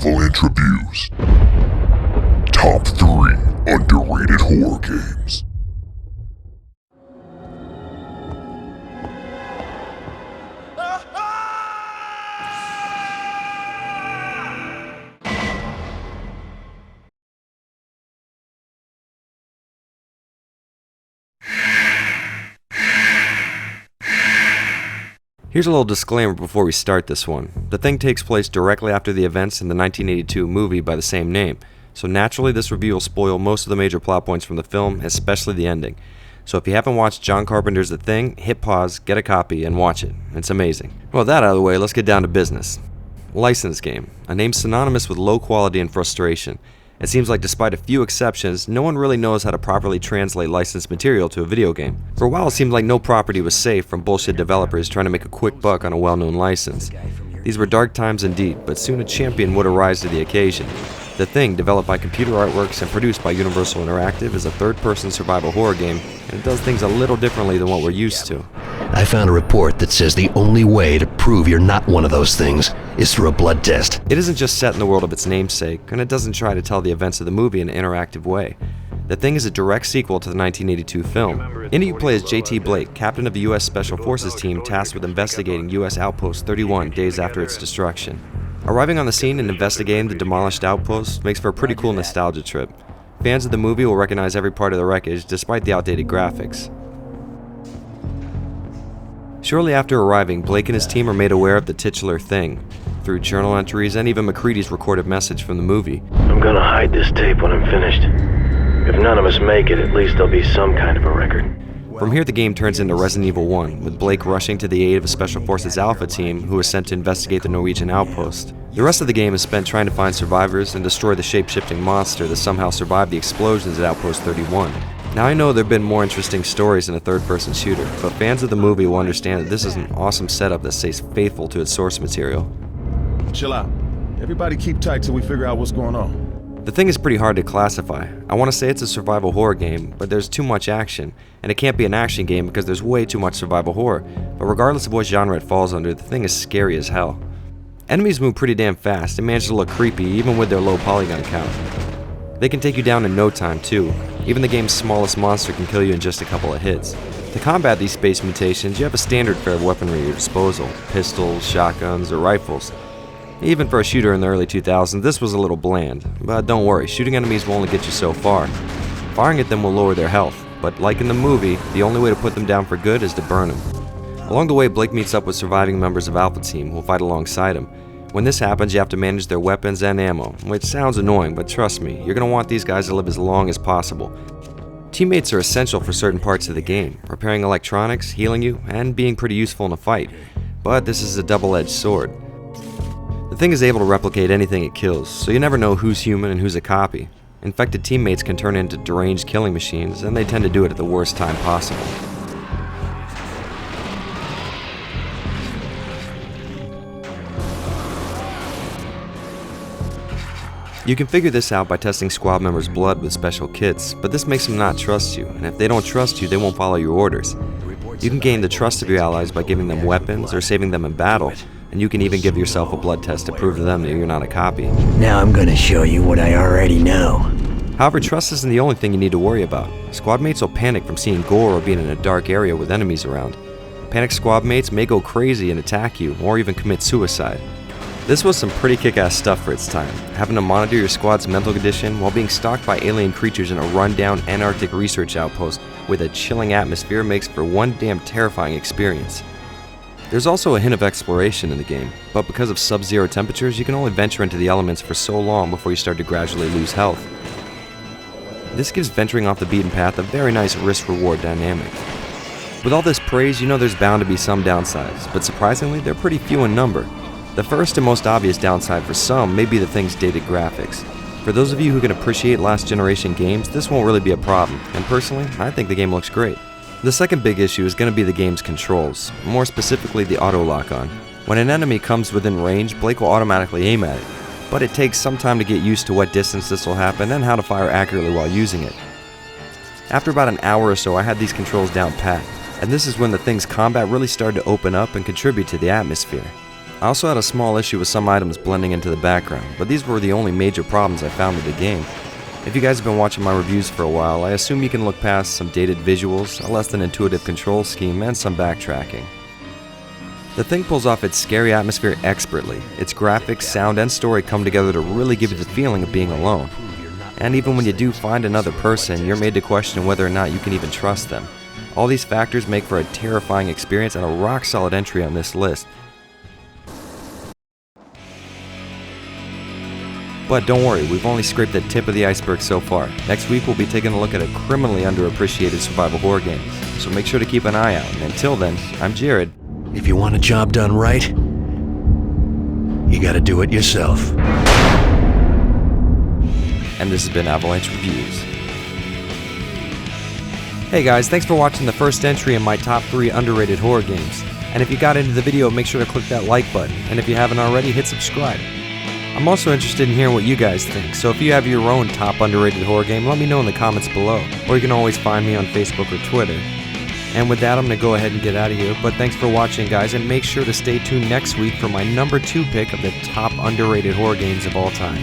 Avalanche Reviews. Top 3 Underrated Horror Games. Here's a little disclaimer before we start this one. The Thing takes place directly after the events in the 1982 movie by the same name, so naturally this review will spoil most of the major plot points from the film, especially the ending. So if you haven't watched John Carpenter's The Thing, hit pause, get a copy, and watch it. It's amazing. Well, with that out of the way, let's get down to business. License game, a name synonymous with low quality and frustration. It seems like despite a few exceptions, no one really knows how to properly translate licensed material to a video game. For a while it seemed like no property was safe from bullshit developers trying to make a quick buck on a well-known license. These were dark times indeed, but soon a champion would arise to the occasion. The Thing, developed by Computer Artworks and produced by Universal Interactive, is a third-person survival horror game, and it does things a little differently than what we're used to. I found a report that says the only way to prove you're not one of those things is through a blood test. It isn't just set in the world of its namesake, and it doesn't try to tell the events of the movie in an interactive way. The Thing is a direct sequel to the 1982 film. In it you play as JT Blake, captain of the U.S. Special Forces team tasked with investigating U.S. Outpost 31 days after its destruction. Arriving on the scene and investigating the demolished outpost makes for a pretty cool nostalgia trip. Fans of the movie will recognize every part of the wreckage despite the outdated graphics. Shortly after arriving, Blake and his team are made aware of the titular Thing, through journal entries and even McCready's recorded message from the movie. I'm gonna hide this tape when I'm finished. If none of us make it, at least there'll be some kind of a record. From here the game turns into Resident Evil 1, with Blake rushing to the aid of a Special Forces Alpha team who is sent to investigate the Norwegian outpost. The rest of the game is spent trying to find survivors and destroy the shape-shifting monster that somehow survived the explosions at Outpost 31. Now I know there have been more interesting stories in a third-person shooter, but fans of the movie will understand that this is an awesome setup that stays faithful to its source material. Chill out. Everybody keep tight till we figure out what's going on. The Thing is pretty hard to classify. I want to say it's a survival horror game, but there's too much action, and it can't be an action game because there's way too much survival horror, but regardless of what genre it falls under, the Thing is scary as hell. Enemies move pretty damn fast and manage to look creepy even with their low polygon count. They can take you down in no time too. Even the game's smallest monster can kill you in just a couple of hits. To combat these space mutations, you have a standard fare of weaponry at your disposal: pistols, shotguns, or rifles. Even for a shooter in the early 2000s, this was a little bland, but don't worry, shooting enemies will only get you so far. Firing at them will lower their health, but like in the movie, the only way to put them down for good is to burn them. Along the way, Blake meets up with surviving members of Alpha Team who will fight alongside him. When this happens, you have to manage their weapons and ammo, which sounds annoying, but trust me, you're going to want these guys to live as long as possible. Teammates are essential for certain parts of the game, repairing electronics, healing you, and being pretty useful in a fight. But this is a double-edged sword. The Thing is able to replicate anything it kills, so you never know who's human and who's a copy. Infected teammates can turn into deranged killing machines, and they tend to do it at the worst time possible. You can figure this out by testing squad members' blood with special kits, but this makes them not trust you, and if they don't trust you, they won't follow your orders. You can gain the trust of your allies by giving them weapons or saving them in battle, and you can even give yourself a blood test to prove to them that you're not a copy. Now I'm gonna show you what I already know. However, trust isn't the only thing you need to worry about. Squad mates will panic from seeing gore or being in a dark area with enemies around. Panicked squad mates may go crazy and attack you, or even commit suicide. This was some pretty kick-ass stuff for its time, having to monitor your squad's mental condition while being stalked by alien creatures in a run-down Antarctic research outpost with a chilling atmosphere makes for one damn terrifying experience. There's also a hint of exploration in the game, but because of sub-zero temperatures, you can only venture into the elements for so long before you start to gradually lose health. This gives venturing off the beaten path a very nice risk-reward dynamic. With all this praise, you know there's bound to be some downsides, but surprisingly, they're pretty few in number. The first and most obvious downside for some may be the Thing's dated graphics. For those of you who can appreciate last-generation games, this won't really be a problem, and personally, I think the game looks great. The second big issue is going to be the game's controls, more specifically the auto lock-on. When an enemy comes within range, Blake will automatically aim at it, but it takes some time to get used to what distance this will happen and how to fire accurately while using it. After about an hour or so, I had these controls down pat, and this is when the Thing's combat really started to open up and contribute to the atmosphere. I also had a small issue with some items blending into the background, but these were the only major problems I found with the game. If you guys have been watching my reviews for a while, I assume you can look past some dated visuals, a less than intuitive control scheme, and some backtracking. The thing pulls off its scary atmosphere expertly. Its graphics, sound, and story come together to really give you the feeling of being alone. And even when you do find another person, you're made to question whether or not you can even trust them. All these factors make for a terrifying experience and a rock-solid entry on this list. But don't worry, we've only scraped the tip of the iceberg so far. Next week we'll be taking a look at a criminally underappreciated survival horror game, so make sure to keep an eye out. And until then, I'm Jared. If you want a job done right, you gotta do it yourself. And this has been Avalanche Reviews. Hey guys, thanks for watching the first entry in my top 3 underrated horror games. And if you got into the video, make sure to click that like button. And if you haven't already, hit subscribe. I'm also interested in hearing what you guys think, so if you have your own top underrated horror game, let me know in the comments below. Or you can always find me on Facebook or Twitter. And with that, I'm going to go ahead and get out of here, but thanks for watching guys, and make sure to stay tuned next week for my number 2 pick of the top underrated horror games of all time.